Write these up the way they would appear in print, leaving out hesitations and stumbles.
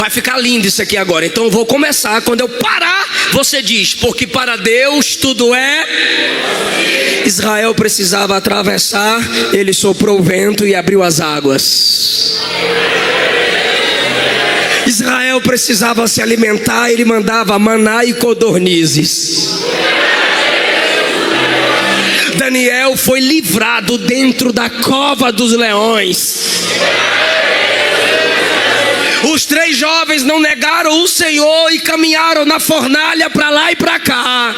Vai ficar lindo isso aqui agora. Então eu vou começar. Quando eu parar, você diz: porque para Deus tudo é. Israel precisava atravessar, ele soprou o vento e abriu as águas. Israel precisava se alimentar, ele mandava maná e codornizes. Daniel foi livrado dentro da cova dos leões. Os 3 jovens não negaram o Senhor e caminharam na fornalha para lá e para cá.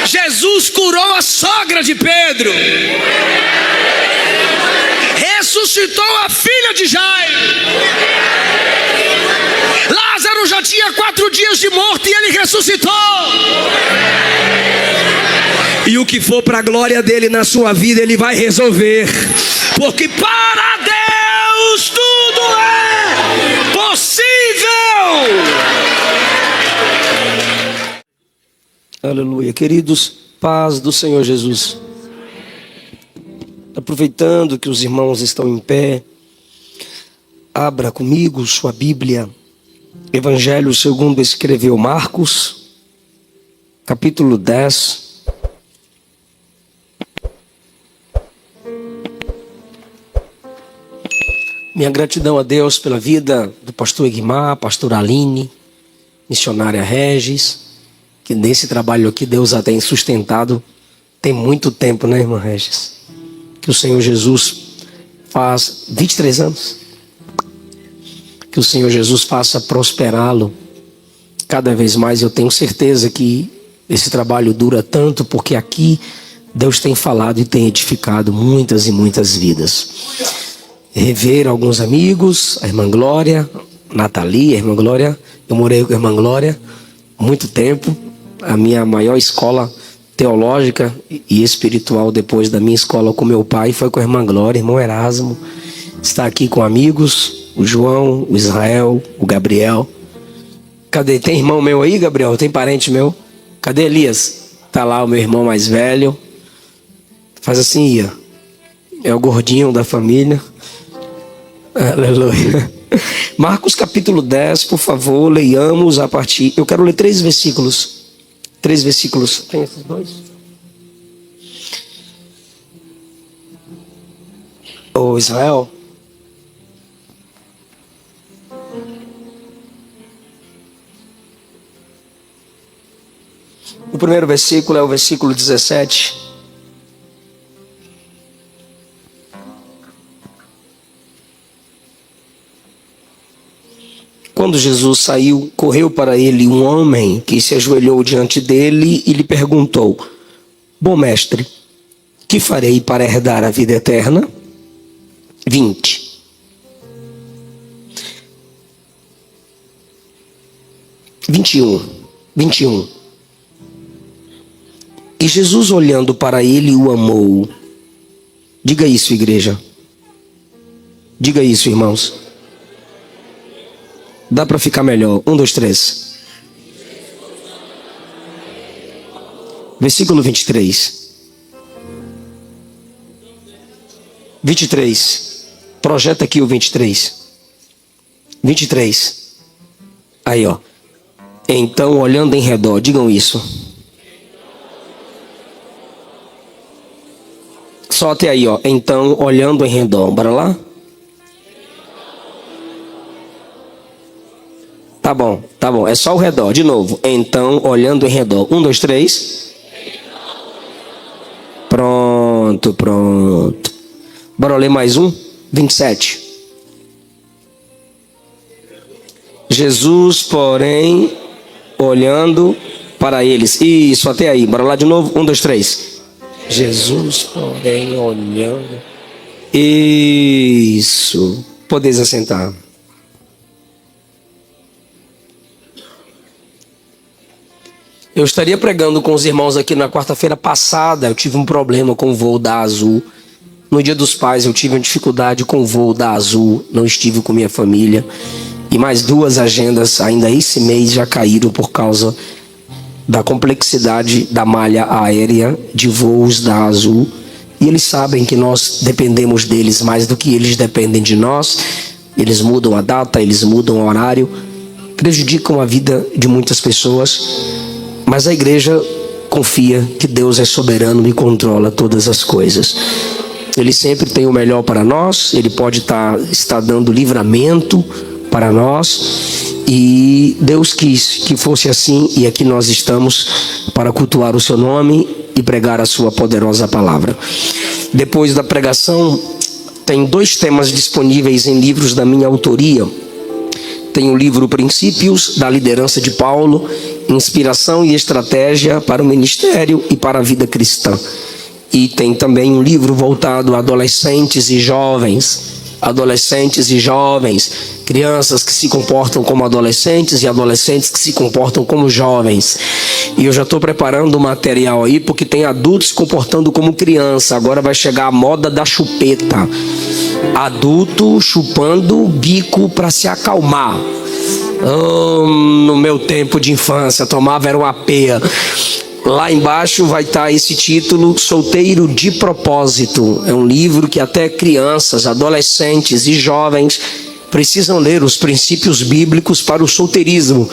Jesus curou a sogra de Pedro. Ressuscitou a filha de Jairo. Lázaro já tinha 4 dias de morte e ele ressuscitou. E o que for para a glória dele na sua vida, ele vai resolver. Porque para Deus tudo é possível. Aleluia. Queridos, paz do Senhor Jesus. Aproveitando que os irmãos estão em pé, abra comigo sua Bíblia. Evangelho segundo escreveu Marcos, capítulo 10. Minha gratidão a Deus pela vida do pastor Egmar, pastor Aline, missionária Regis, que nesse trabalho aqui Deus a tem sustentado tem muito tempo, né, irmã Regis? Que o Senhor Jesus faz 23 anos. Que o Senhor Jesus faça prosperá-lo cada vez mais. Eu tenho certeza que esse trabalho dura tanto porque aqui Deus tem falado e tem edificado muitas e muitas vidas. Rever alguns amigos, a irmã Glória, Nathalie, a irmã Glória. Eu morei com a irmã Glória muito tempo. A minha maior escola teológica e espiritual depois da minha escola com meu pai foi com a irmã Glória, irmão Erasmo. Está aqui com amigos, o João, o Israel, o Gabriel. Cadê? Tem irmão meu aí, Gabriel? Tem parente meu? Cadê Elias? Tá lá o meu irmão mais velho. Faz assim, Ia. É o gordinho da família. Aleluia. Marcos capítulo 10, por favor, leiamos a partir... Eu quero ler 3 versículos. 3 versículos. Tem esses 2? Ô Israel. O primeiro versículo é o versículo 17. Quando Jesus saiu, correu para ele um homem que se ajoelhou diante dele e lhe perguntou: bom mestre, que farei para herdar a vida eterna? 20. Vinte e um. E Jesus, olhando para ele, o amou. Diga isso, igreja. Diga isso, irmãos. Dá para ficar melhor. 1, 2, 3. Versículo 23. 23. Projeta aqui o 23. 23. Aí, ó. Então, olhando em redor, digam isso. Só até aí, ó. Então, olhando em redor. Bora lá? Tá bom. É só o redor. De novo. Então, olhando em redor. 1, 2, 3. Pronto. Bora ler mais um. 27. Jesus, porém, olhando para eles. Isso, até aí. Bora lá de novo. 1, 2, 3. Jesus, porém, olhando. Isso. Podeis assentar. Eu estaria pregando com os irmãos aqui na quarta-feira passada. Eu tive um problema com o voo da Azul. No Dia dos Pais eu tive uma dificuldade com o voo da Azul. Não estive com minha família. E mais 2 agendas ainda esse mês já caíram por causa da complexidade da malha aérea de voos da Azul. E eles sabem que nós dependemos deles mais do que eles dependem de nós. eles mudam a data, eles mudam o horário, prejudicam a vida de muitas pessoas, mas a igreja confia que Deus é soberano e controla todas as coisas. Ele sempre tem o melhor para nós, Ele pode estar dando livramento para nós, e Deus quis que fosse assim, e aqui nós estamos para cultuar o seu nome e pregar a sua poderosa palavra. Depois da pregação, tem 2 temas disponíveis em livros da minha autoria. Tem o livro Princípios da Liderança de Paulo, Inspiração e Estratégia para o Ministério e para a Vida Cristã. E tem também um livro voltado a adolescentes e jovens, crianças que se comportam como adolescentes e adolescentes que se comportam como jovens. E eu já estou preparando o material aí, porque tem adultos se comportando como criança. Agora vai chegar a moda da chupeta. Adulto chupando o bico para se acalmar. No meu tempo de infância, tomava era uma peia. Lá embaixo vai estar esse título, Solteiro de Propósito. É um livro que até crianças, adolescentes e jovens precisam ler, os princípios bíblicos para o solteirismo.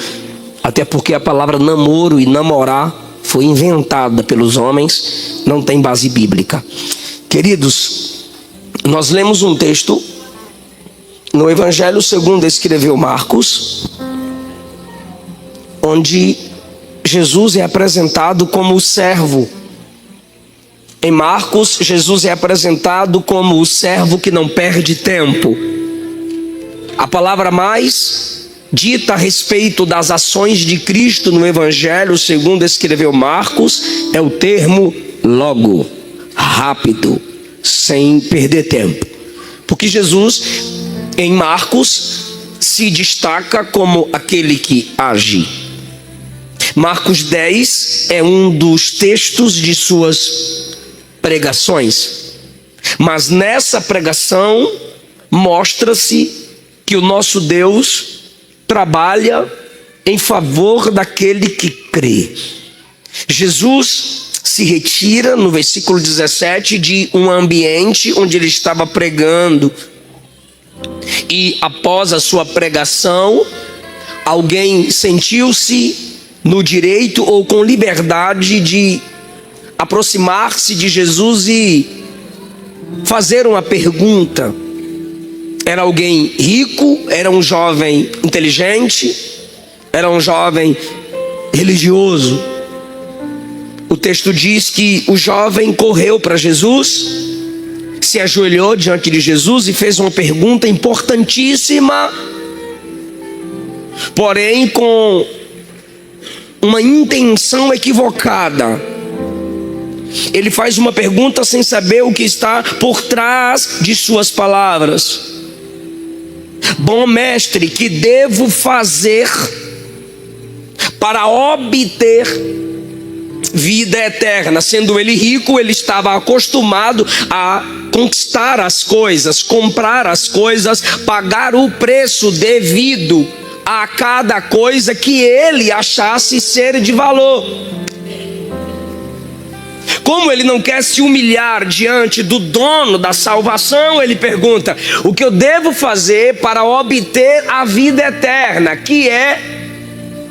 Até porque a palavra namoro e namorar foi inventada pelos homens, não tem base bíblica. Queridos, nós lemos um texto no Evangelho segundo escreveu Marcos, onde Jesus é apresentado como o servo. Em Marcos, Jesus é apresentado como o servo que não perde tempo. A palavra mais dita a respeito das ações de Cristo no Evangelho segundo escreveu Marcos é o termo logo, rápido, sem perder tempo. Porque Jesus, em Marcos, se destaca como aquele que age. Marcos 10 é um dos textos de suas pregações. Mas nessa pregação mostra-se que o nosso Deus trabalha em favor daquele que crê. Jesus se retira no versículo 17 de um ambiente onde ele estava pregando. E após a sua pregação, alguém sentiu-se no direito ou com liberdade de aproximar-se de Jesus e fazer uma pergunta. Era alguém rico, era um jovem inteligente, era um jovem religioso. O texto diz que o jovem correu para Jesus, se ajoelhou diante de Jesus e fez uma pergunta importantíssima, porém com uma intenção equivocada. Ele faz uma pergunta sem saber o que está por trás de suas palavras. Bom mestre, que devo fazer para obter vida eterna? Sendo ele rico, ele estava acostumado a conquistar as coisas, comprar as coisas, pagar o preço devido a cada coisa que ele achasse ser de valor. Como ele não quer se humilhar diante do dono da salvação, ele pergunta: o que eu devo fazer para obter a vida eterna, que é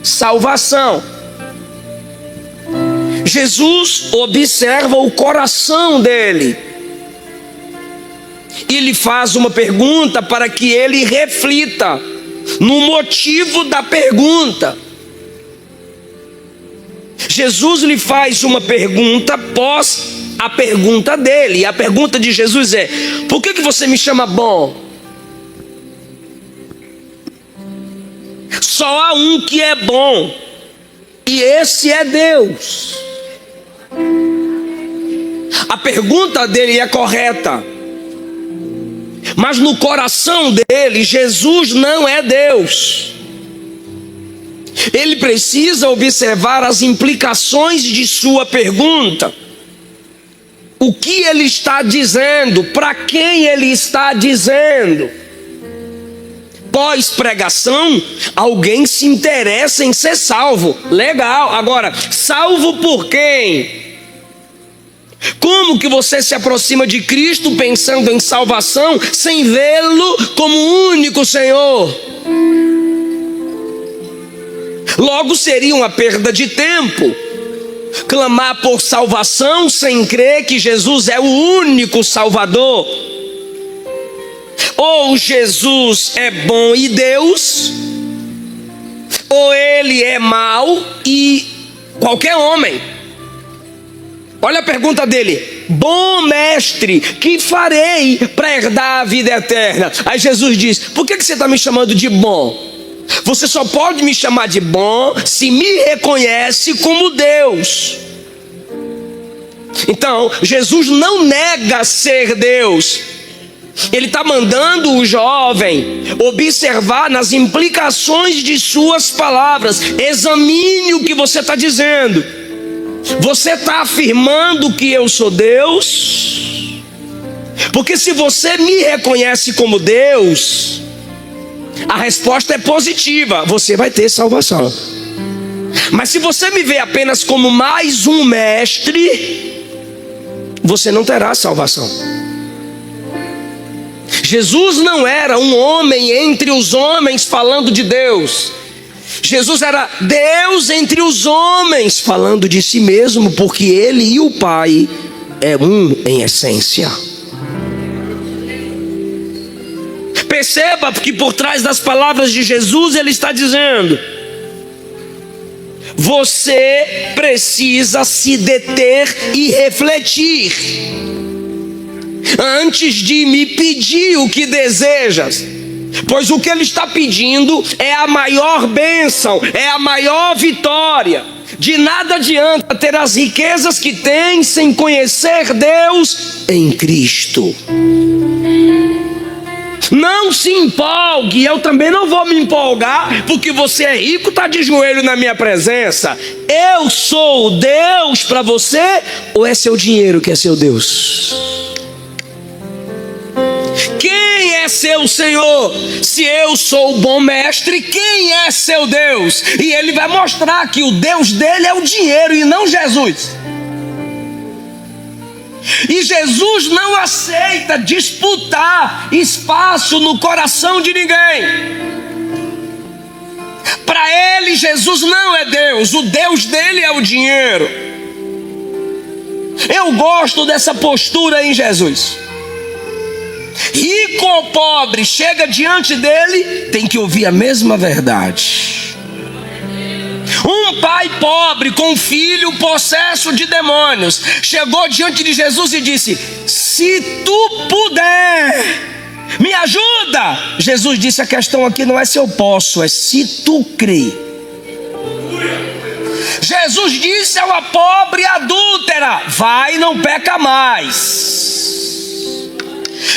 salvação? Jesus observa o coração dele. Ele faz uma pergunta para que ele reflita no motivo da pergunta. Jesus lhe faz uma pergunta após a pergunta dele. E a pergunta de Jesus é: por que você me chama bom? Só há um que é bom, e esse é Deus. A pergunta dele é correta, mas no coração dele, Jesus não é Deus. Ele precisa observar as implicações de sua pergunta. O que ele está dizendo? Para quem ele está dizendo? Pós-pregação, alguém se interessa em ser salvo. Legal. Agora, salvo por quem? Como que você se aproxima de Cristo pensando em salvação sem vê-lo como único Senhor? Logo seria uma perda de tempo clamar por salvação sem crer que Jesus é o único Salvador. Ou Jesus é bom e Deus, ou ele é mau e qualquer homem. Olha a pergunta dele: bom mestre, que farei para herdar a vida eterna? Aí Jesus diz: por que você está me chamando de bom? Você só pode me chamar de bom se me reconhece como Deus. Então, Jesus não nega ser Deus. Ele está mandando o jovem observar nas implicações de suas palavras. Examine o que você está dizendo. Você está afirmando que eu sou Deus? Porque se você me reconhece como Deus, a resposta é positiva, você vai ter salvação. Mas se você me vê apenas como mais um mestre, você não terá salvação. Jesus não era um homem entre os homens falando de Deus. Jesus era Deus entre os homens falando de si mesmo, porque ele e o Pai é um em essência. Perceba que por trás das palavras de Jesus ele está dizendo: você precisa se deter e refletir antes de me pedir o que desejas, pois o que ele está pedindo é a maior bênção, é a maior vitória. De nada adianta ter as riquezas que tem sem conhecer Deus em Cristo. Não se empolgue, eu também não vou me empolgar porque você é rico, está de joelho na minha presença. Eu sou Deus para você, ou é seu dinheiro que é seu Deus? Quem é seu Senhor? Se eu sou o bom mestre, quem é seu Deus? E ele vai mostrar que o Deus dele é o dinheiro e não Jesus. E Jesus não aceita disputar espaço no coração de ninguém. Para ele, Jesus não é Deus, o Deus dele é o dinheiro. Eu gosto dessa postura em Jesus. Rico ou pobre, chega diante dele, tem que ouvir a mesma verdade. Um pai pobre com um filho possesso de demônios chegou diante de Jesus e disse: se tu puder, me ajuda. Jesus disse: a questão aqui não é se eu posso, é se tu crê. Jesus disse a uma pobre adúltera: vai, não peca mais.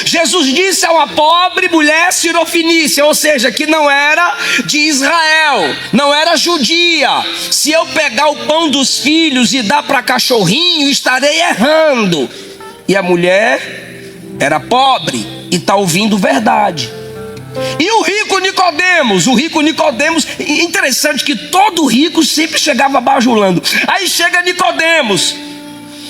Jesus disse a uma pobre mulher sirofenícia, ou seja, que não era de Israel, não era judia: se eu pegar o pão dos filhos e dar para cachorrinho, estarei errando. E a mulher era pobre e está ouvindo verdade. E o rico Nicodemos, interessante que todo rico sempre chegava bajulando. Aí chega Nicodemos: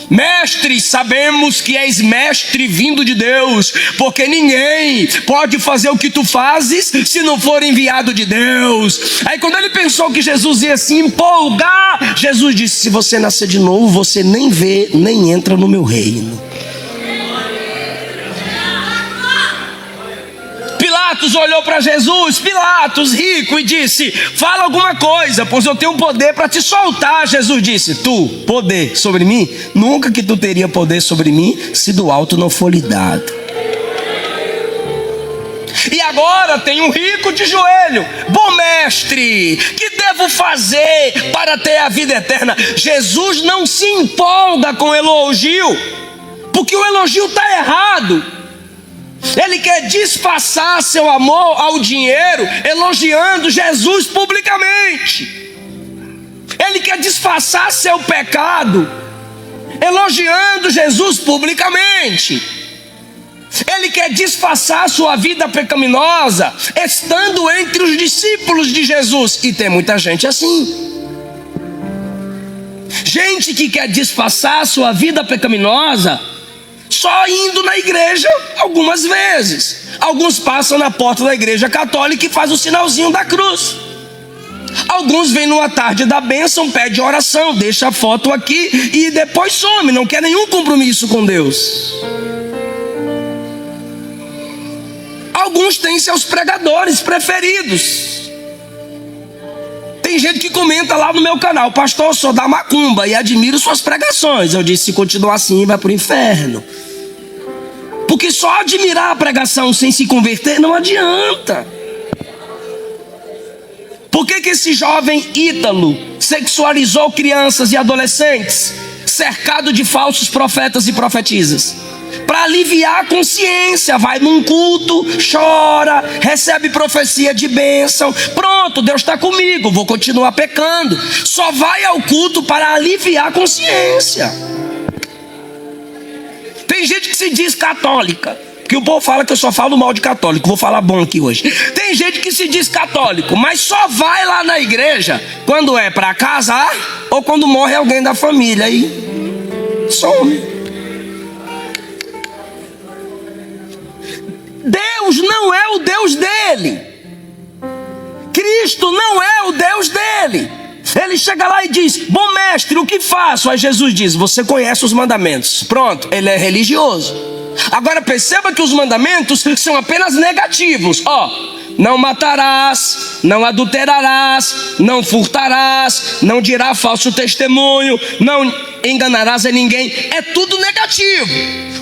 mestre, sabemos que és mestre vindo de Deus, porque ninguém pode fazer o que tu fazes se não for enviado de Deus. Aí quando ele pensou que Jesus ia se empolgar, Jesus disse: se você nascer de novo, você nem vê, nem entra no meu reino. Pilatos olhou para Jesus, Pilatos rico, e disse: fala alguma coisa, pois eu tenho poder para te soltar. Jesus disse: tu, poder sobre mim? Nunca que tu teria poder sobre mim se do alto não for lhe dado. E agora tem um rico de joelho: bom mestre, que devo fazer para ter a vida eterna? Jesus não se empolga com elogio, porque o elogio está errado. Ele quer disfarçar seu amor ao dinheiro elogiando Jesus publicamente. Ele quer disfarçar seu pecado elogiando Jesus publicamente. Ele quer disfarçar sua vida pecaminosa estando entre os discípulos de Jesus. E tem muita gente assim. gente que quer disfarçar a sua vida pecaminosa só indo na igreja algumas vezes. Alguns passam na porta da igreja católica e fazem o sinalzinho da cruz. Alguns vêm numa tarde da bênção, pede oração, deixa a foto aqui e depois some, não quer nenhum compromisso com Deus. Alguns têm seus pregadores preferidos. Tem gente que comenta lá no meu canal: pastor, eu sou da macumba e admiro suas pregações. Eu disse: se continuar assim vai para o inferno. Porque só admirar a pregação sem se converter não adianta. Por que esse jovem Ítalo sexualizou crianças e adolescentes, cercado de falsos profetas e profetisas? Para aliviar a consciência, vai num culto, chora, recebe profecia de bênção. Pronto, Deus está comigo, vou continuar pecando. Só vai ao culto para aliviar a consciência. Tem gente que se diz católica, que o povo fala que eu só falo mal de católico. Vou falar bom aqui hoje. Tem gente que se diz católico, mas só vai lá na igreja quando é para casar ou quando morre alguém da família. Aí some. Deus não é o Deus dele. Cristo não é o Deus dele. Ele chega lá e diz: bom mestre, o que faço? Aí Jesus diz: você conhece os mandamentos. Pronto, ele é religioso. Agora perceba que os mandamentos são apenas negativos. Não matarás, não adulterarás, não furtarás, não dirás falso testemunho, não enganarás a ninguém. É tudo negativo.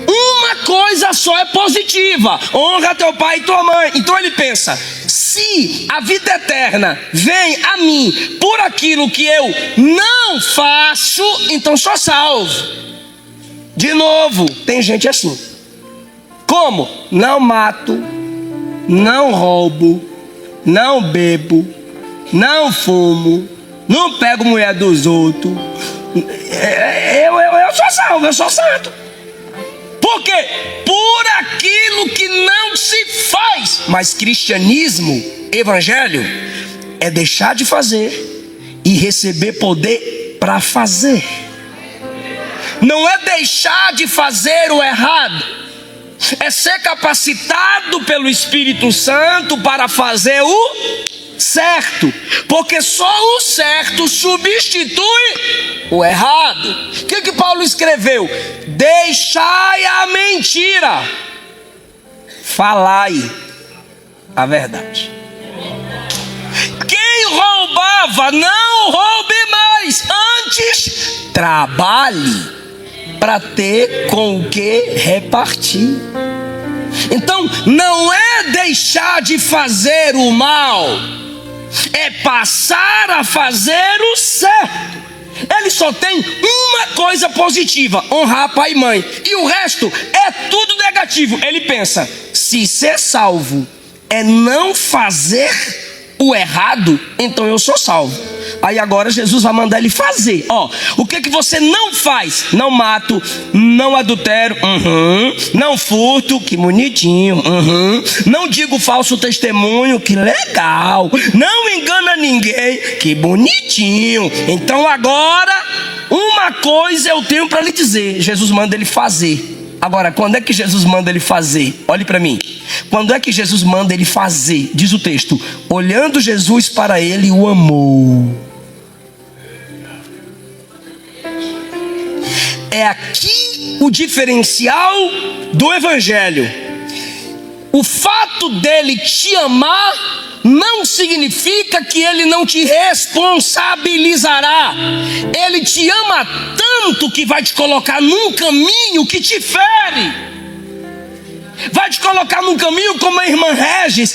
Uma coisa só é positiva: honra teu pai e tua mãe. Então ele pensa: se a vida eterna vem a mim por aquilo que eu não faço, então sou salvo. De novo, tem gente assim. Como? Não mato, não roubo, não bebo, não fumo, não pego mulher dos outros. Eu sou salvo, eu sou santo. Por quê? Por aquilo que não se faz. Mas cristianismo, evangelho, é deixar de fazer e receber poder para fazer. Não é deixar de fazer o errado, é ser capacitado pelo Espírito Santo para fazer o certo. Porque só o certo substitui o errado. O que Paulo escreveu? Deixai a mentira, falai a verdade. Quem roubava, não roube mais. Antes, trabalhe para ter com o que repartir. Então não é deixar de fazer o mal, é passar a fazer o certo. Ele só tem uma coisa positiva: honrar pai e mãe. E o resto é tudo negativo. Ele pensa: se ser salvo é não fazer o errado, então eu sou salvo. Aí agora Jesus vai mandar ele fazer. O que você não faz? Não mato, não adultero, não furto, que bonitinho, não digo falso testemunho, que legal, não engana ninguém, que bonitinho. Então agora uma coisa eu tenho para lhe dizer: Jesus manda ele fazer. Agora, quando é que Jesus manda ele fazer? Olhe para mim. Quando é que Jesus manda ele fazer? Diz o texto: olhando Jesus para ele, o amou. É aqui o diferencial do evangelho. O fato dele te amar não significa que ele não te responsabilizará. Ele te ama tanto que vai te colocar num caminho que te fere. Vai te colocar num caminho como a irmã Regis,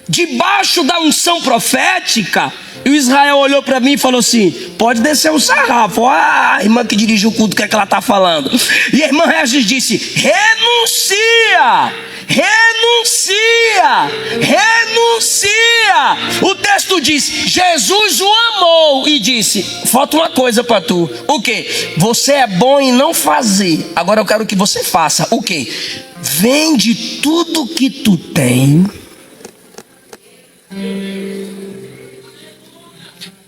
debaixo da unção profética. E o Israel olhou para mim e falou assim: pode descer o sarrafo. A irmã que dirigiu o culto, o que é que ela está falando? E a irmã Regis disse: renuncia, renuncia, renuncia. O texto diz: Jesus o amou e disse: falta uma coisa para tu. O quê? Você é bom em não fazer. Agora eu quero que você faça. O quê? Vende tudo que tu tem,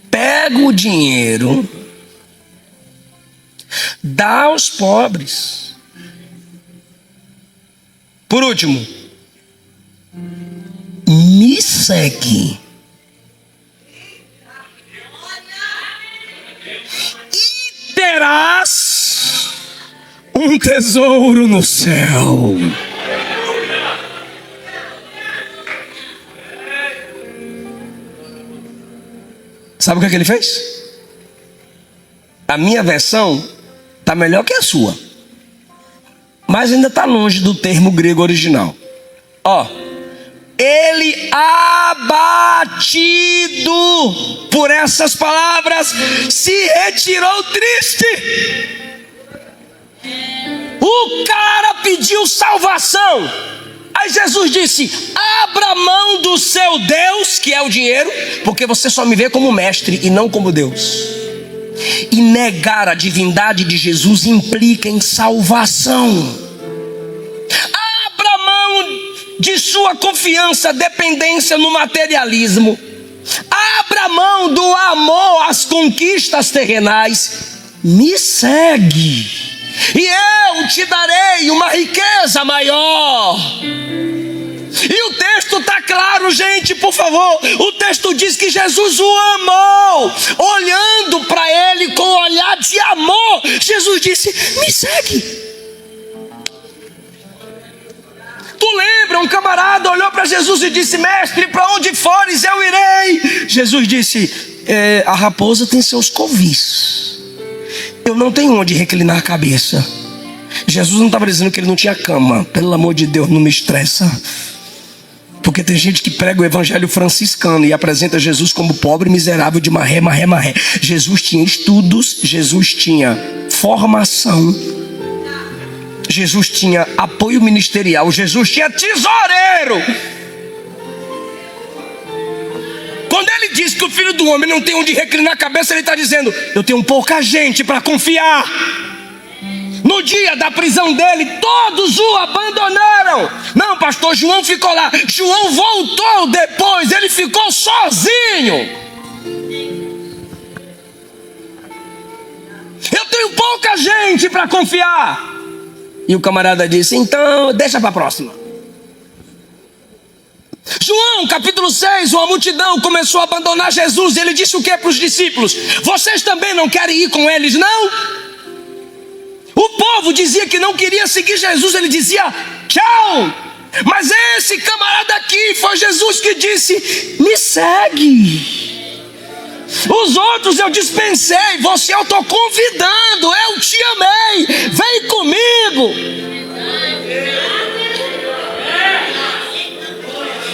pega o dinheiro dá aos pobres. Por último, me segue. E terás um tesouro no céu. Sabe o que ele fez? A minha versão está melhor que a sua, mas ainda está longe do termo grego original. Ó, ele abatido por essas palavras se retirou triste. O cara pediu salvação. Aí Jesus disse: abra mão do seu Deus, que é o dinheiro, porque você só me vê como mestre e não como Deus. E negar a divindade de Jesus implica em salvação. Abra mão de sua confiança, dependência no materialismo. Abra mão do amor às conquistas terrenais. Me segue, e eu te darei uma riqueza maior. E o texto está claro, gente, por favor. O texto diz que Jesus o amou, olhando para ele com olhar de amor. Jesus disse: me segue. Tu lembra, um camarada olhou para Jesus e disse: mestre, para onde fores eu irei. Jesus disse: a raposa tem seus covis, eu não tenho onde reclinar a cabeça. Jesus não estava dizendo que ele não tinha cama. Pelo amor de Deus, não me estressa. Porque tem gente que prega o evangelho franciscano e apresenta Jesus como pobre, miserável, de marré. Jesus tinha estudos, Jesus tinha formação, Jesus tinha apoio ministerial, Jesus tinha tesoureiro. Quando ele diz que o Filho do Homem não tem onde reclinar a cabeça, ele está dizendo: eu tenho pouca gente para confiar. No dia da prisão dele, todos o abandonaram. Não, pastor, João ficou lá. João voltou depois, ele ficou sozinho. Eu tenho pouca gente para confiar. E o camarada disse: então deixa para a próxima. João capítulo 6, uma multidão começou a abandonar Jesus. Ele disse o que para os discípulos? Vocês também não querem ir com eles, não? O povo dizia que não queria seguir Jesus. Ele dizia: tchau. Mas esse camarada aqui, foi Jesus que disse: me segue. Os outros eu dispensei, você eu estou convidando, eu te amei, vem comigo.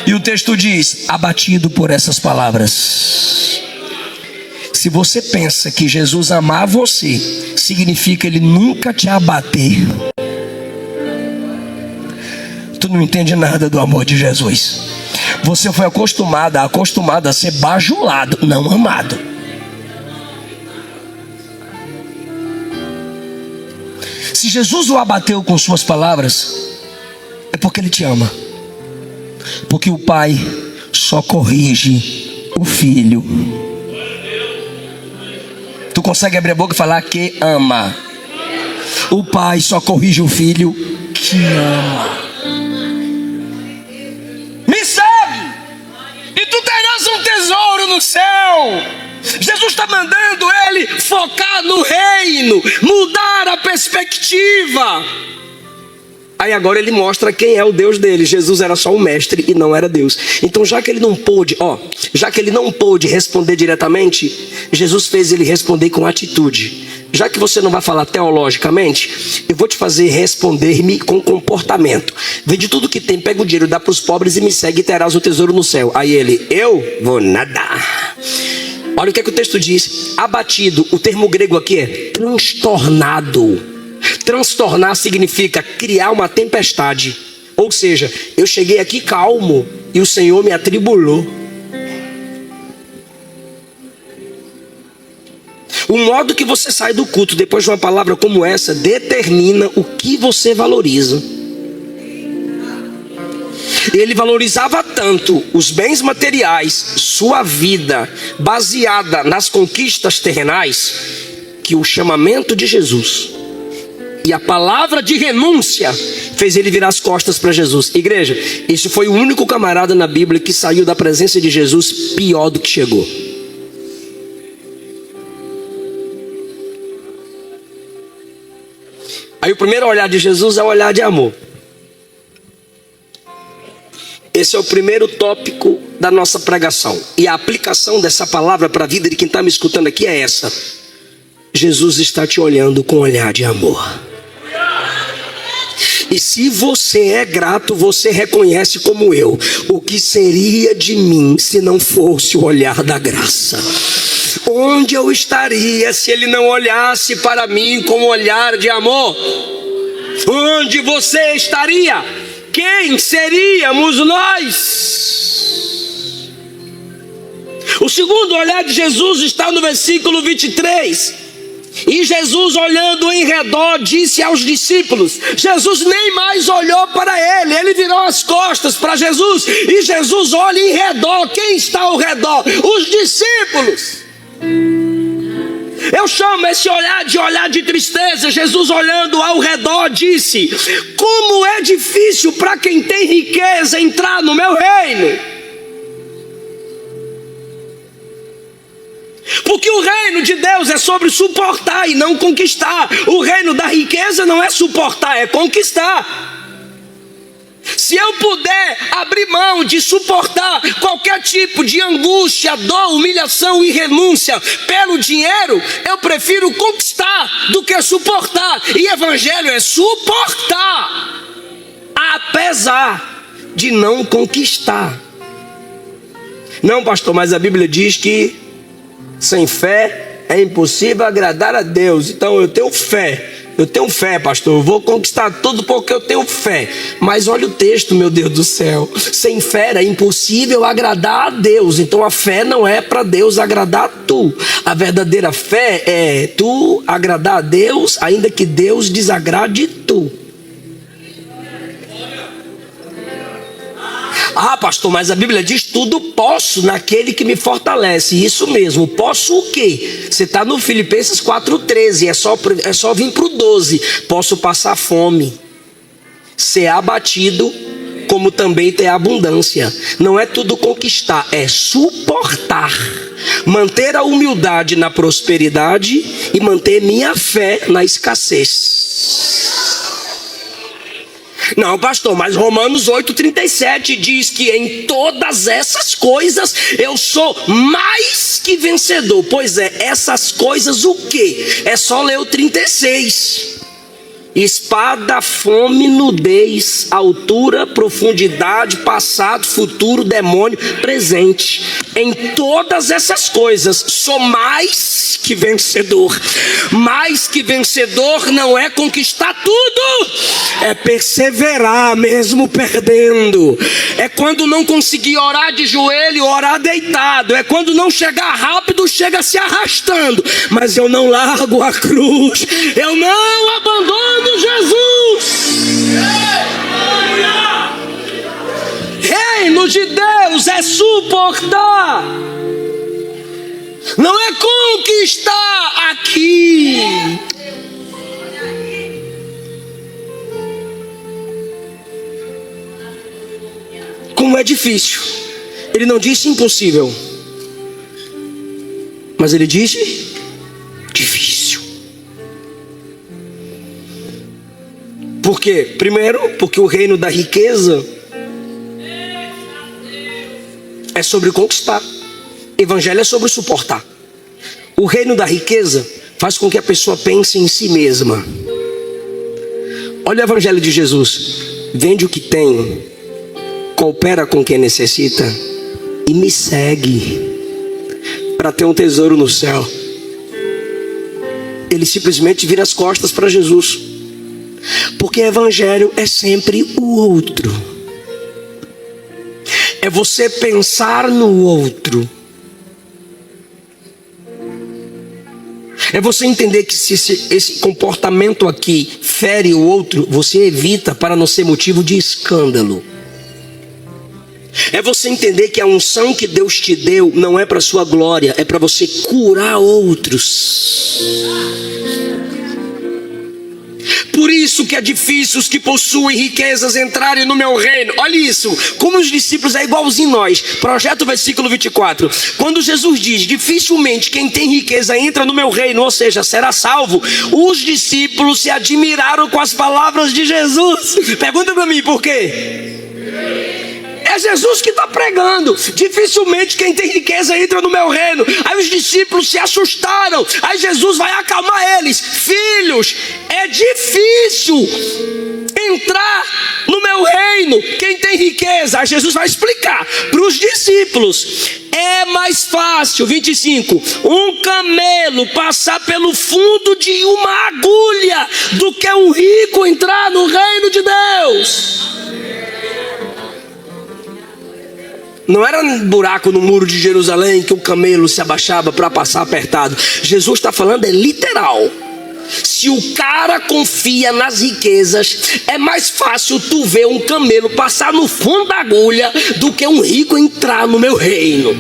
E o texto diz: abatido por essas palavras. Se você pensa que Jesus amar você, significa ele nunca te abater, tu não entende nada do amor de Jesus. Você foi acostumado a ser bajulado, não amado. Se Jesus o abateu com suas palavras, é porque ele te ama. Porque o Pai só corrige o Filho. Tu consegue abrir a boca e falar que ama? O Pai só corrige o Filho que ama. Me segue, e tu terás um tesouro no céu. Jesus está mandando ele focar no reino, mudar a perspectiva. Aí agora ele mostra quem é o Deus dele. Jesus era só um mestre e não era Deus. Então já que ele não pôde responder diretamente, Jesus fez ele responder com atitude. Já que você não vai falar teologicamente, eu vou te fazer responder-me com comportamento. Vende tudo que tem, pega o dinheiro, dá para os pobres e me segue, e terás o tesouro no céu. Aí ele: eu vou nadar. Olha o que é que o texto diz: abatido. O termo grego aqui é transtornado. Transtornar significa criar uma tempestade. Ou seja, eu cheguei aqui calmo e o Senhor me atribulou. O modo que você sai do culto depois de uma palavra como essa determina o que você valoriza. Ele valorizava tanto os bens materiais, sua vida baseada nas conquistas terrenais, que o chamamento de Jesus e a palavra de renúncia fez ele virar as costas para Jesus. Igreja, esse foi o único camarada na Bíblia que saiu da presença de Jesus pior do que chegou. Aí o primeiro olhar de Jesus é o olhar de amor. Esse é o primeiro tópico da nossa pregação. E a aplicação dessa palavra para a vida de quem está me escutando aqui é essa: Jesus está te olhando com um olhar de amor. E se você é grato, você reconhece como eu: o que seria de mim se não fosse o olhar da graça? Onde eu estaria se ele não olhasse para mim com um olhar de amor? Onde você estaria? Quem seríamos nós? O segundo olhar de Jesus está no versículo 23. E Jesus, olhando em redor, disse aos discípulos. Jesus nem mais olhou para ele, ele virou as costas para Jesus. E Jesus olha em redor. Quem está ao redor? Os discípulos. Eu chamo esse olhar de tristeza. Jesus, olhando ao redor, disse: como é difícil para quem tem riqueza entrar no meu reino. Porque o reino de Deus é sobre suportar e não conquistar. O reino da riqueza não é suportar, é conquistar. Se eu puder abrir mão de suportar qualquer tipo de angústia, dor, humilhação e renúncia pelo dinheiro, eu prefiro conquistar do que suportar. E evangelho é suportar, apesar de não conquistar. Não, pastor, mas a Bíblia diz que sem fé é impossível agradar a Deus. Então eu tenho fé, pastor, eu vou conquistar tudo porque eu tenho fé. Mas olha o texto, meu Deus do céu: sem fé é impossível agradar a Deus. Então a fé não é para Deus agradar a tu. A verdadeira fé é tu agradar a Deus, ainda que Deus desagrade tu. Ah, pastor, mas a Bíblia diz: tudo posso naquele que me fortalece. Isso mesmo, posso o quê? Você está no Filipenses 4,13, é só vir para o 12. Posso passar fome, ser abatido, como também ter abundância. Não é tudo conquistar, é suportar. Manter a humildade na prosperidade e manter minha fé na escassez. Não, pastor, mas Romanos 8,37 diz que em todas essas coisas eu sou mais que vencedor. Pois é, essas coisas o quê? É só ler o 36. Espada, fome, nudez, altura, profundidade, passado, futuro, demônio, presente. Em todas essas coisas sou mais que vencedor. Mais que vencedor não é conquistar tudo, é perseverar mesmo perdendo. É quando não conseguir orar de joelho, orar deitado. É quando não chegar rápido, chega se arrastando. Mas eu não largo a cruz, eu não abandono Jesus. Reino de Deus é suportar, não é conquistar aqui. Como é difícil. Ele não disse impossível, mas ele disse difícil. Por quê? Primeiro, porque o reino da riqueza é sobre conquistar. Evangelho é sobre suportar. O reino da riqueza faz com que a pessoa pense em si mesma. Olha o evangelho de Jesus: vende o que tem, coopera com quem necessita e me segue, para ter um tesouro no céu. Ele simplesmente vira as costas para Jesus, porque evangelho é sempre o outro. É você pensar no outro. É você entender que se esse comportamento aqui fere o outro, você evita para não ser motivo de escândalo. É você entender que a unção que Deus te deu não é para sua glória, é para você curar outros. Por isso que é difícil os que possuem riquezas entrarem no meu reino. Olha isso, como os discípulos é igualzinho nós. Projeta o versículo 24. Quando Jesus diz, dificilmente quem tem riqueza entra no meu reino, ou seja, será salvo, os discípulos se admiraram com as palavras de Jesus. Pergunta para mim, por quê? É Jesus que está pregando. Dificilmente quem tem riqueza entra no meu reino. Aí os discípulos se assustaram. Aí Jesus vai acalmar eles. Filhos, é difícil entrar no meu reino quem tem riqueza. Aí Jesus vai explicar para os discípulos. É mais fácil, 25, um camelo passar pelo fundo de uma agulha do que um rico entrar no reino de Deus. Não era um buraco no muro de Jerusalém que o camelo se abaixava para passar apertado. Jesus está falando, é literal. Se o cara confia nas riquezas, é mais fácil tu ver um camelo passar no fundo da agulha do que um rico entrar no meu reino.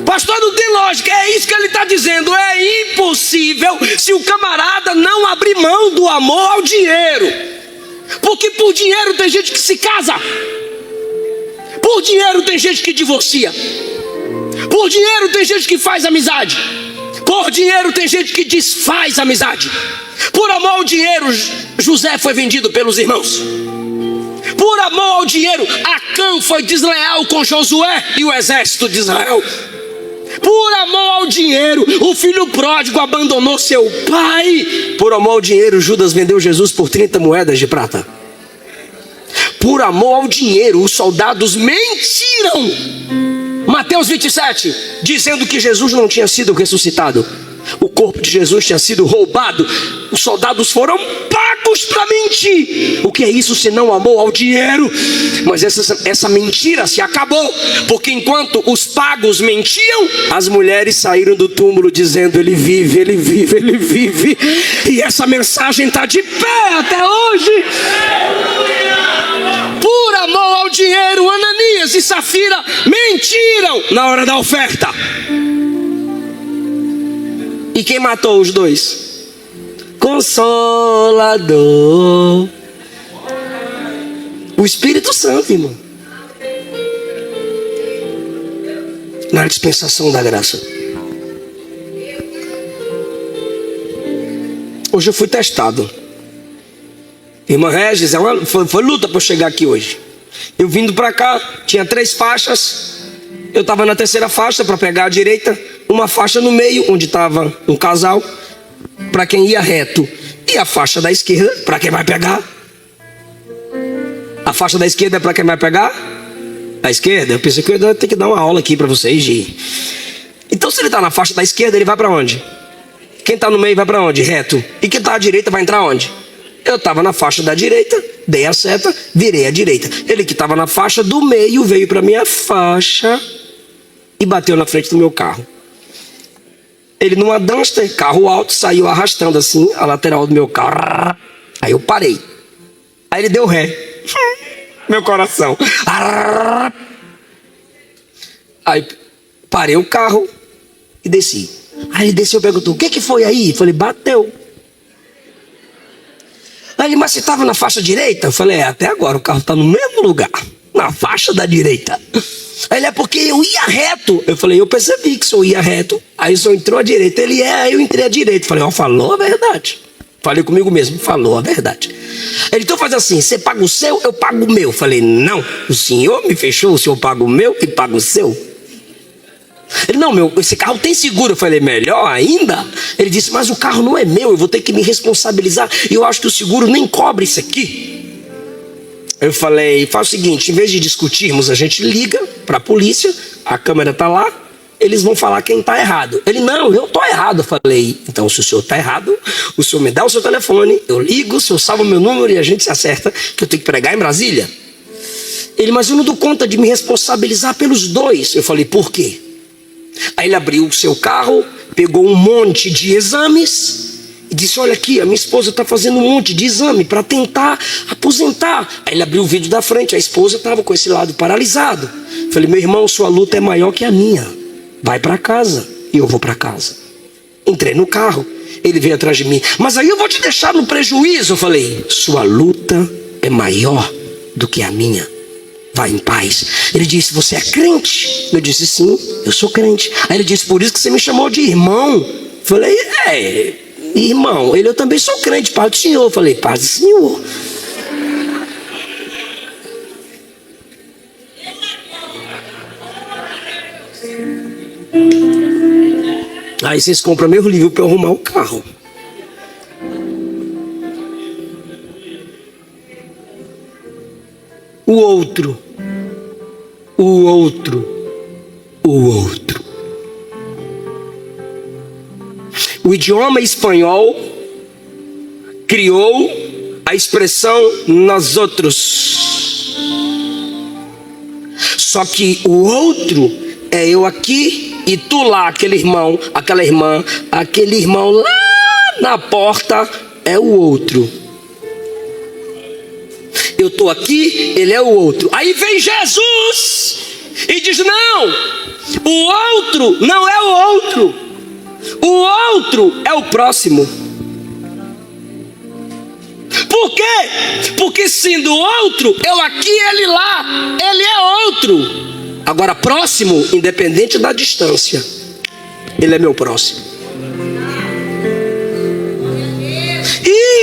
Pastor, não tem lógica, é isso que ele está dizendo. É impossível se o camarada não abrir mão do amor ao dinheiro. Porque por dinheiro tem gente que se casa. Por dinheiro tem gente que divorcia. Por dinheiro tem gente que faz amizade. Por dinheiro tem gente que desfaz amizade. Por amor ao dinheiro, José foi vendido pelos irmãos. Por amor ao dinheiro, Acã foi desleal com Josué e o exército de Israel. Por amor ao dinheiro, o filho pródigo abandonou seu pai. Por amor ao dinheiro, Judas vendeu Jesus por 30 moedas de prata. Por amor ao dinheiro, os soldados mentiram. Mateus 27, dizendo que Jesus não tinha sido ressuscitado. O corpo de Jesus tinha sido roubado. Os soldados foram pagos para mentir. O que é isso senão amor ao dinheiro? Mas essa mentira se acabou. Porque enquanto os pagos mentiam, as mulheres saíram do túmulo dizendo, ele vive, ele vive, ele vive. E essa mensagem está de pé até hoje. Por amor ao dinheiro, Ananias e Safira mentiram na hora da oferta. E quem matou os dois? Consolador. O Espírito Santo, irmão. Na dispensação da graça. Hoje eu fui testado. Irmã Regis, foi luta para eu chegar aqui hoje. Eu vindo para cá, tinha 3 faixas. Eu estava na 3ª faixa para pegar a direita. Uma faixa no meio, onde estava um casal, para quem ia reto. E a faixa da esquerda, para quem vai pegar. A faixa da esquerda é para quem vai pegar? A esquerda? Eu pensei que eu ia ter que dar uma aula aqui para vocês, Gi. Então se ele está na faixa da esquerda, ele vai para onde? Quem está no meio vai para onde? Reto. E quem está à direita vai entrar onde? Eu estava na faixa da direita, dei a seta, virei à direita. Ele que estava na faixa do meio veio para minha faixa e bateu na frente do meu carro. Ele numa Duster, carro alto, saiu arrastando assim a lateral do meu carro. Aí eu parei. Aí ele deu ré. Meu coração. Aí parei o carro e desci. Aí ele desceu e perguntou, o que foi aí? Eu falei, bateu. Aí ele, mas você estava na faixa direita? Eu falei, até agora o carro está no mesmo lugar, na faixa da direita. Aí ele, é porque eu ia reto. Eu falei, eu percebi que o senhor ia reto. Aí o senhor entrou à direita. Ele, aí eu entrei à direita. Eu falei, ó, falou a verdade. Falei comigo mesmo, falou a verdade. Ele, então faz assim, você paga o seu, eu pago o meu. Eu falei, não, o senhor me fechou, o senhor paga o meu e paga o seu. Ele, não, esse carro tem seguro. Eu falei, melhor ainda. Ele disse, mas o carro não é meu, eu vou ter que me responsabilizar. E eu acho que o seguro nem cobre isso aqui. Eu falei, faz o seguinte, em vez de discutirmos, a gente liga para a polícia, a câmera está lá, eles vão falar quem está errado. Ele, não, eu estou errado. Eu falei, então se o senhor está errado, o senhor me dá o seu telefone, eu ligo, o senhor salva o meu número e a gente se acerta, que eu tenho que pregar em Brasília. Ele, mas eu não dou conta de me responsabilizar pelos dois. Eu falei, por quê? Aí ele abriu o seu carro, pegou um monte de exames e disse, olha aqui, a minha esposa está fazendo um monte de exame para tentar aposentar. Aí ele abriu o vídeo da frente, a esposa estava com esse lado paralisado. Eu falei, meu irmão, sua luta é maior que a minha. Vai para casa. E eu vou para casa. Entrei no carro. Ele veio atrás de mim. Mas aí eu vou te deixar no prejuízo. Eu falei, sua luta é maior do que a minha. Vai em paz. Ele disse, você é crente? Eu disse, sim, eu sou crente. Aí ele disse, por isso que você me chamou de irmão. Eu falei, irmão. Ele, eu também sou crente, paz do Senhor. Eu falei, paz do Senhor. Aí vocês compram meu livro para eu arrumar o carro. O outro. O idioma espanhol criou a expressão nós outros. Só que o outro é eu aqui e tu lá, aquele irmão, aquela irmã, aquele irmão lá na porta é o outro. Eu estou aqui, ele é o outro. Aí vem Jesus e diz, não, o outro não é o outro. O outro é o próximo. Por quê? Porque sendo outro, eu aqui, ele lá, ele é outro. Agora próximo, independente da distância, ele é meu próximo.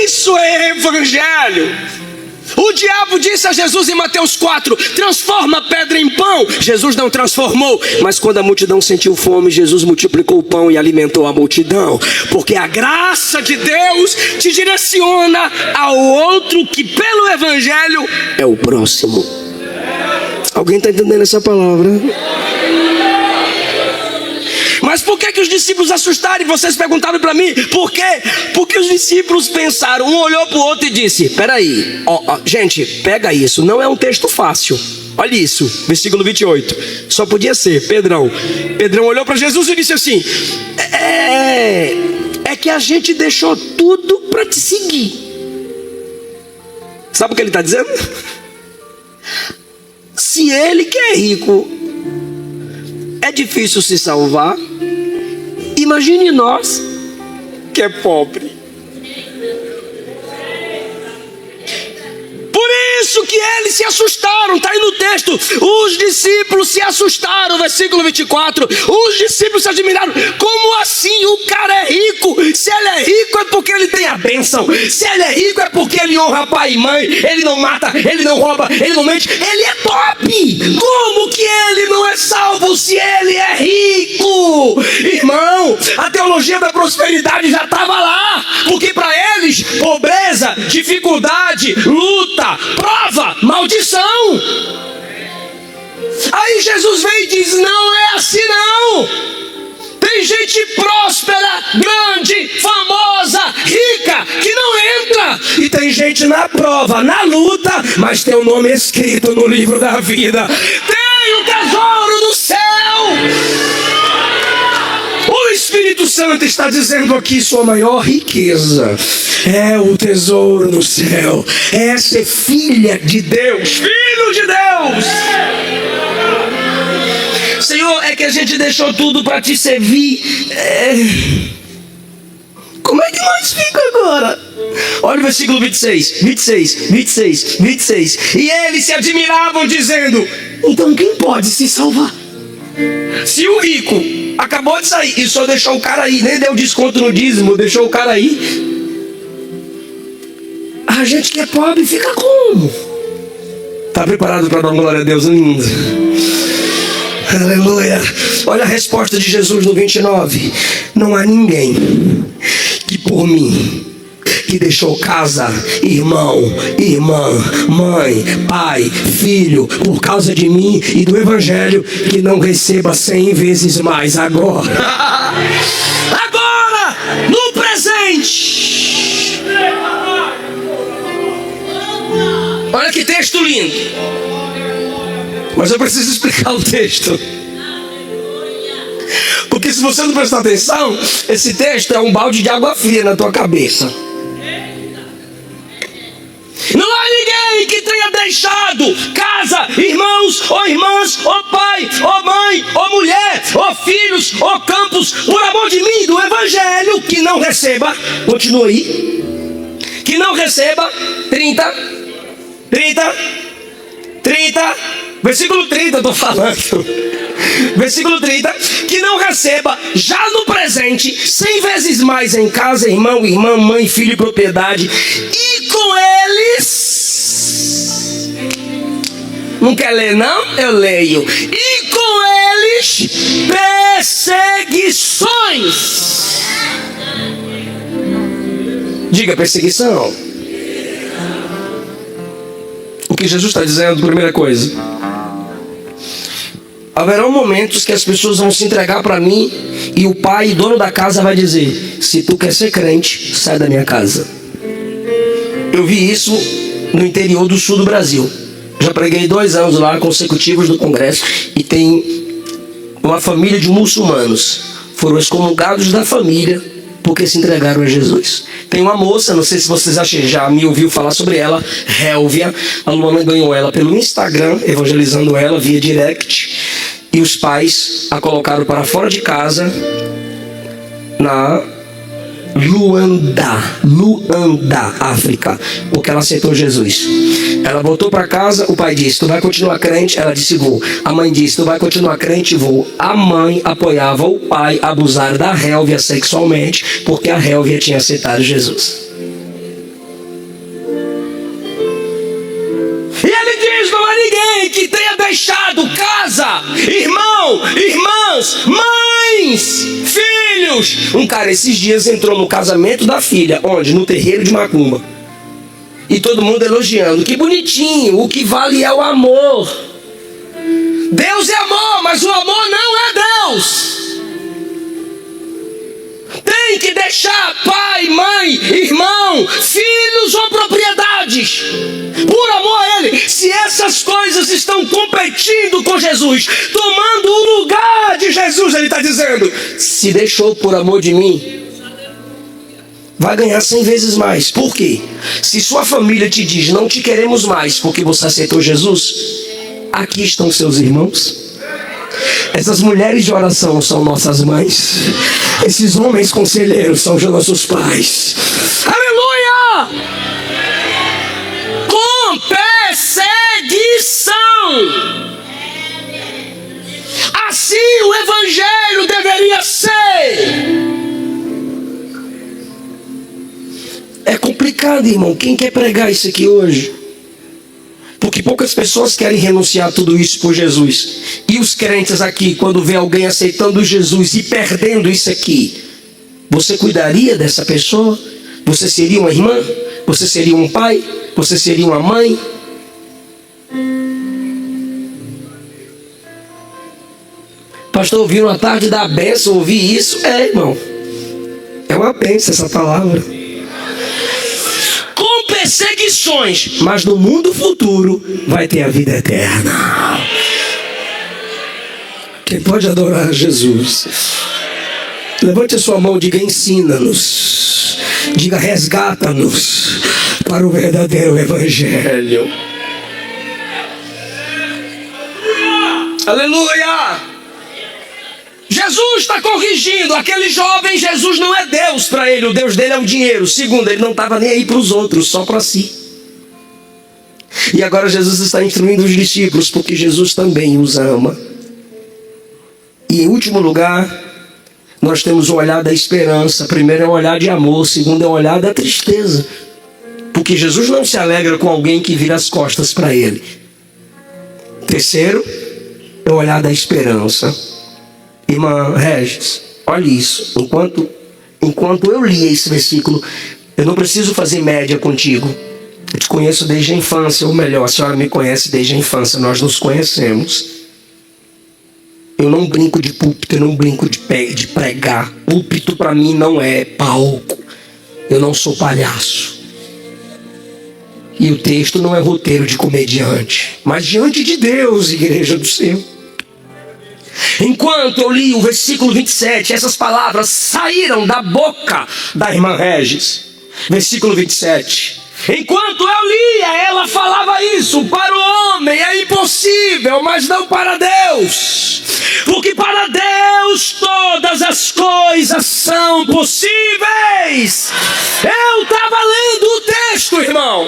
Isso é evangelho. O diabo disse a Jesus em Mateus 4, transforma a pedra em pão. Jesus não transformou, mas quando a multidão sentiu fome, Jesus multiplicou o pão e alimentou a multidão. Porque a graça de Deus te direciona ao outro que pelo evangelho é o próximo. Alguém está entendendo essa palavra? Mas por que os discípulos assustaram? E vocês perguntaram para mim, por quê? Porque os discípulos pensaram, um olhou para o outro e disse, peraí, gente, pega isso, não é um texto fácil. Olha isso, versículo 28, só podia ser Pedrão. Pedrão olhou para Jesus e disse assim, é que a gente deixou tudo para te seguir. Sabe o que ele está dizendo? Se ele que é rico é difícil se salvar, imagine nós que é pobre. Por isso que eles se assustaram, está aí no texto. Os discípulos se assustaram, versículo 24. Os discípulos se admiraram. Como assim o cara é rico? Se ele é rico é porque ele tem a bênção. Se ele é rico é porque ele honra pai e mãe. Ele não mata, ele não rouba, ele não mente. Ele é top. Como que ele não é salvo se ele é rico? Irmão, a teologia da prosperidade já estava lá. Porque para eles, pobreza, dificuldade, luta, prova, maldição. Aí Jesus vem e diz, não é assim não. Tem gente próspera, grande, famosa, rica, que não entra. E tem gente na prova, na luta, mas tem o nome escrito no livro da vida. Tem o tesouro do céu. O Espírito Santo está dizendo aqui, sua maior riqueza é o tesouro no céu. É ser filha de Deus, filho de Deus. Senhor, é que a gente deixou tudo para te servir. Como é que nós fica agora? Olha o versículo 26. E eles se admiravam dizendo, então quem pode se salvar? Se o rico acabou de sair e só deixou o cara aí, nem deu desconto no dízimo, deixou o cara aí, a gente que é pobre fica como? Está preparado para dar glória a Deus lindo? Aleluia. Olha a resposta de Jesus no 29. Não há ninguém que por mim, que deixou casa, irmão, irmã, mãe, pai, filho, por causa de mim e do evangelho, que não receba 100 vezes mais agora. Agora, no presente. Olha que texto lindo. Mas eu preciso explicar o texto. Porque se você não prestar atenção, esse texto é um balde de água fria na tua cabeça. Não há ninguém que tenha deixado casa, irmãos, ou irmãs, ou pai, ou mãe, ou mulher, ou filhos, ou campos, por amor de mim, do evangelho, que não receba, continua aí, que não receba, 30, versículo 30 eu estou falando, versículo 30, que não receba já no presente 100 vezes mais em casa, irmão, irmã, mãe, filho e propriedade, e com eles, não quer ler não? Eu leio, e com eles perseguições. Diga perseguição. O que Jesus está dizendo, primeira coisa, haverão momentos que as pessoas vão se entregar para mim e o pai, dono da casa, vai dizer: se tu quer ser crente, sai da minha casa. Eu vi isso no interior do sul do Brasil. Já preguei 2 anos lá consecutivos no congresso e tem uma família de muçulmanos. Foram excomungados da família porque se entregaram a Jesus. Tem uma moça, não sei se vocês já me ouviu falar sobre ela, Hélvia. A Luana ganhou ela pelo Instagram, evangelizando ela via direct. E os pais a colocaram para fora de casa na Luanda, África, porque ela aceitou Jesus. Ela voltou para casa, o pai disse: tu vai continuar crente? Ela disse: vou. A mãe disse: tu vai continuar crente? Vou. A mãe apoiava o pai a abusar da Hélvia sexualmente, porque a Hélvia tinha aceitado Jesus. E ele diz: não há ninguém que tenha deixado casa, irmão, irmãs, mães, filhos. Um cara esses dias entrou no casamento da filha, onde? No terreiro de Macumba. E todo mundo elogiando: que bonitinho, o que vale é o amor. Deus é amor, mas o amor não é Deus. Tem que deixar pai, mãe, irmão, filhos ou propriedades, por amor a Ele. Se essas coisas estão competindo com Jesus, tomando o lugar de Jesus, Ele está dizendo: se deixou por amor de mim, vai ganhar 100 vezes mais. Por quê? Se sua família te diz: não te queremos mais porque você aceitou Jesus, aqui estão seus irmãos. Essas mulheres de oração são nossas mães. Esses homens conselheiros são os nossos pais. Aleluia! Com perseguição. Assim o evangelho deveria ser. É complicado, irmão. Quem quer pregar isso aqui hoje? Porque poucas pessoas querem renunciar a tudo isso por Jesus. E os crentes aqui, quando vê alguém aceitando Jesus e perdendo isso aqui, você cuidaria dessa pessoa? Você seria uma irmã? Você seria um pai? Você seria uma mãe? Pastor, ouviram a tarde da bênção, ouvir isso? É, irmão. É uma bênção essa palavra. Com perseguições, mas no mundo futuro vai ter a vida eterna. Quem pode adorar Jesus? Levante a sua mão e diga: ensina-nos. Diga: resgata-nos para o verdadeiro evangelho. Aleluia! Jesus está corrigindo aquele jovem. Jesus não é Deus para ele, o Deus dele é o dinheiro. Segundo, ele não estava nem aí para os outros, só para si. E agora Jesus está instruindo os discípulos, porque Jesus também os ama. E em último lugar, nós temos o olhar da esperança. Primeiro é o olhar de amor, segundo é o olhar da tristeza, porque Jesus não se alegra com alguém que vira as costas para ele. Terceiro é o olhar da esperança. Irmã Regis, olha isso. Enquanto eu li esse versículo, eu não preciso fazer média contigo. Eu te conheço desde a infância, ou melhor, a senhora me conhece desde a infância. Nós nos conhecemos. Eu não brinco de púlpito, eu não brinco de pregar. Púlpito para mim não é palco. Eu não sou palhaço. E o texto não é roteiro de comediante. Mas diante de Deus, igreja do céu, enquanto eu li o versículo 27, essas palavras saíram da boca da irmã Regis. Versículo 27. Enquanto eu lia, ela falava isso: para o homem é impossível, mas não para Deus. Porque para as coisas são possíveis. Eu estava lendo o texto, irmão,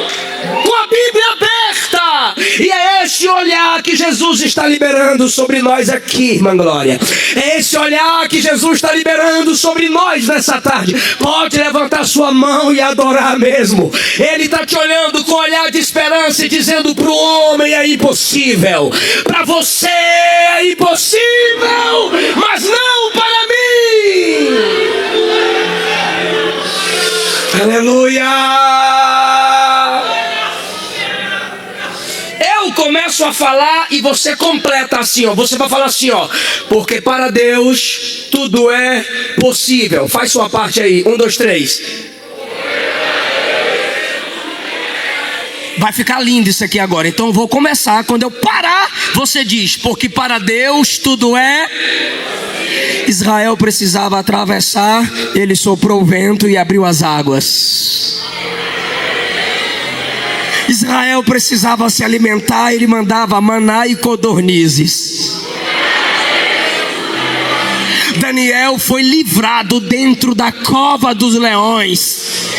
com a Bíblia aberta, e é esse olhar que Jesus está liberando sobre nós aqui, irmã Glória. É esse olhar que Jesus está liberando sobre nós nessa tarde. Pode levantar sua mão e adorar mesmo. Ele está te olhando com olhar de esperança e dizendo: para o homem é impossível, para você é impossível, mas não para mim. Aleluia! Eu começo a falar e você completa assim, ó. Você vai falar assim, ó: porque para Deus tudo é possível. Faz sua parte aí. 1, 2, 3. Vai ficar lindo isso aqui agora. Então eu vou começar. Quando eu parar, você diz: porque para Deus tudo é. Israel precisava atravessar, ele soprou o vento e abriu as águas. Israel precisava se alimentar, ele mandava maná e codornizes. Daniel foi livrado dentro da cova dos leões.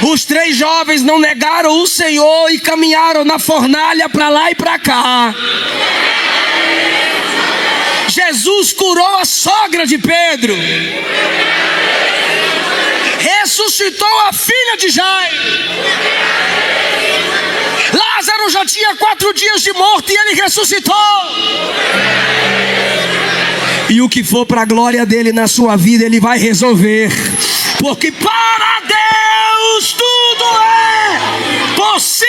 Os 3 jovens não negaram o Senhor e caminharam na fornalha para lá e para cá. Jesus curou a sogra de Pedro. Ressuscitou a filha de Jairo. Lázaro já tinha 4 dias de morto e ele ressuscitou. E o que for para a glória dele na sua vida, ele vai resolver. Porque para Deus tudo é possível.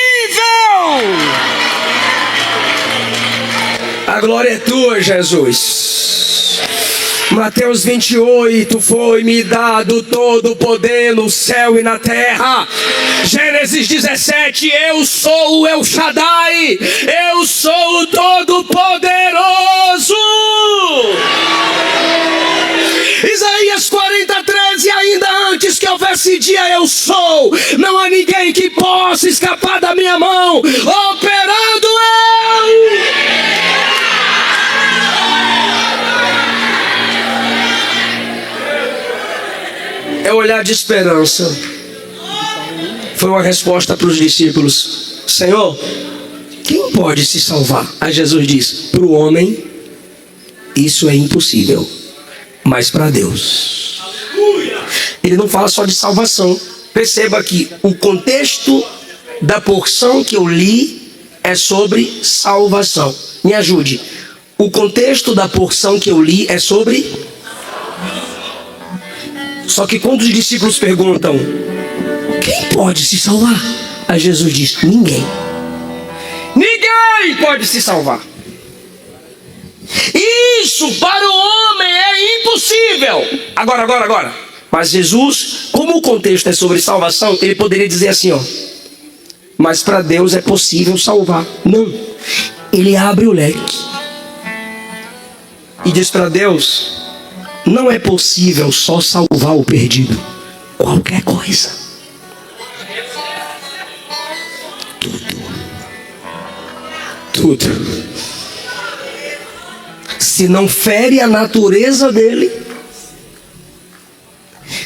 A glória é tua, Jesus. Mateus 28, foi-me dado todo o poder no céu e na terra. Gênesis 17, eu sou o El Shaddai, eu sou o Todo-Poderoso. Isaías 40:13, ainda antes que houvesse dia eu sou, não há ninguém que possa escapar da minha mão, operando eu. É olhar de esperança. Foi uma resposta para os discípulos: Senhor, quem pode se salvar? Aí Jesus diz: para o homem isso é impossível, mas para Deus. Ele não fala só de salvação. Perceba que o contexto da porção que eu li é sobre salvação. Me ajude. O contexto da porção que eu li é sobre. Só que quando os discípulos perguntam: quem pode se salvar? Aí Jesus diz: ninguém. Ninguém pode se salvar. Isso para o homem é impossível. Agora. Mas Jesus, como o contexto é sobre salvação, ele poderia dizer assim, ó: mas para Deus é possível salvar. Não. Ele abre o leque e diz: para Deus não é possível só salvar o perdido. Qualquer coisa. Tudo. Se não fere a natureza dele,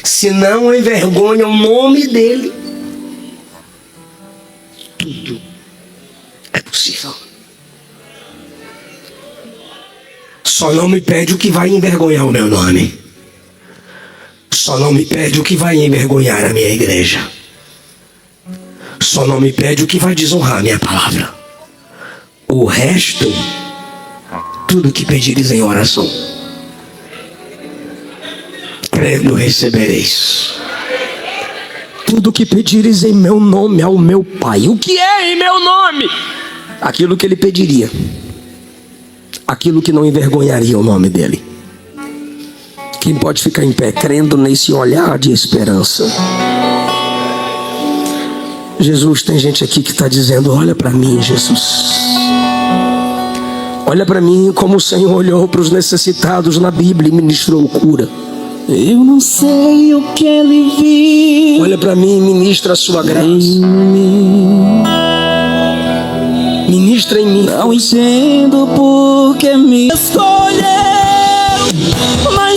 se não envergonha o nome dele, tudo é possível. Só não me pede o que vai envergonhar o meu nome. Só não me pede o que vai envergonhar a minha igreja. Só não me pede o que vai desonrar a minha palavra. O resto, tudo que pedires em oração, crendo recebereis. Tudo que pedires em meu nome ao meu Pai. O que é em meu nome? Aquilo que ele pediria. Aquilo que não envergonharia o nome dele. Quem pode ficar em pé crendo nesse olhar de esperança? Jesus, tem gente aqui que está dizendo: olha para mim, Jesus. Olha para mim como o Senhor olhou para os necessitados na Bíblia e ministrou cura. Eu não sei o que ele viu. Olha para mim e ministra a sua graça. Ministra em mim. Não entendo porque me escolheu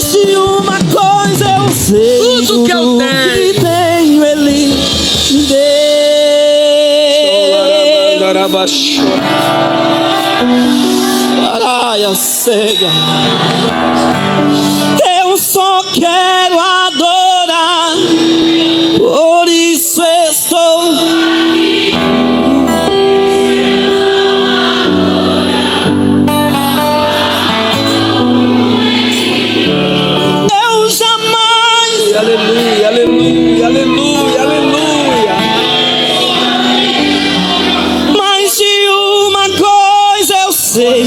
Mas se uma coisa eu sei, tudo que eu tenho, que tenho Ele me deu. Araia cega. Eu só quero adorar, por isso estou. Eu jamais. Aleluia, aleluia, aleluia, aleluia. Mas se uma coisa eu sei,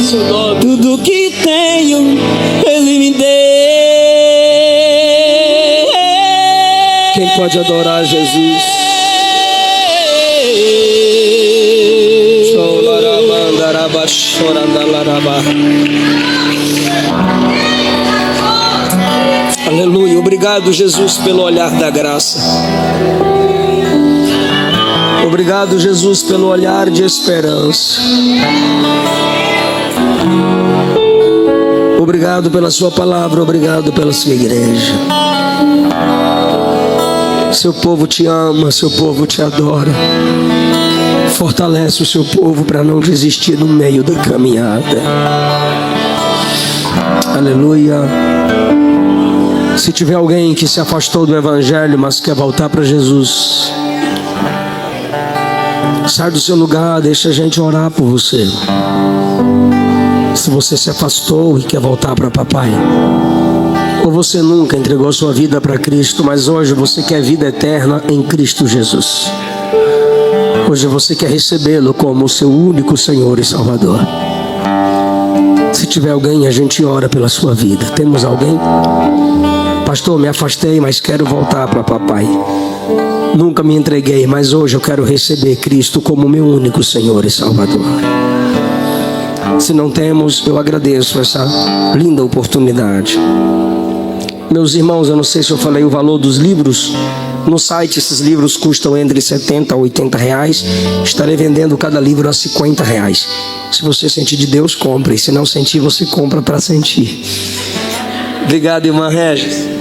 tudo que tenho Ele me deu. Quem pode adorar Jesus? Aleluia, obrigado Jesus pelo olhar da graça. Obrigado Jesus pelo olhar de esperança. Obrigado pela sua palavra, obrigado pela sua igreja. Seu povo te ama, seu povo te adora. Fortalece o seu povo para não desistir no meio da caminhada. Aleluia. Se tiver alguém que se afastou do evangelho, mas quer voltar para Jesus, sai do seu lugar, deixa a gente orar por você. Se você se afastou e quer voltar para papai, ou você nunca entregou sua vida para Cristo, mas hoje você quer vida eterna em Cristo Jesus. Hoje você quer recebê-lo como o seu único Senhor e Salvador. Se tiver alguém, a gente ora pela sua vida. Temos alguém? Pastor, me afastei, mas quero voltar para papai. Nunca me entreguei, mas hoje eu quero receber Cristo como meu único Senhor e Salvador. Se não temos, eu agradeço essa linda oportunidade. Meus irmãos, eu não sei se eu falei o valor dos livros. No site, esses livros custam entre 70 a 80 reais. Estarei vendendo cada livro a 50 reais. Se você sentir de Deus, compre. Se não sentir, você compra para sentir. Obrigado, irmã Regis.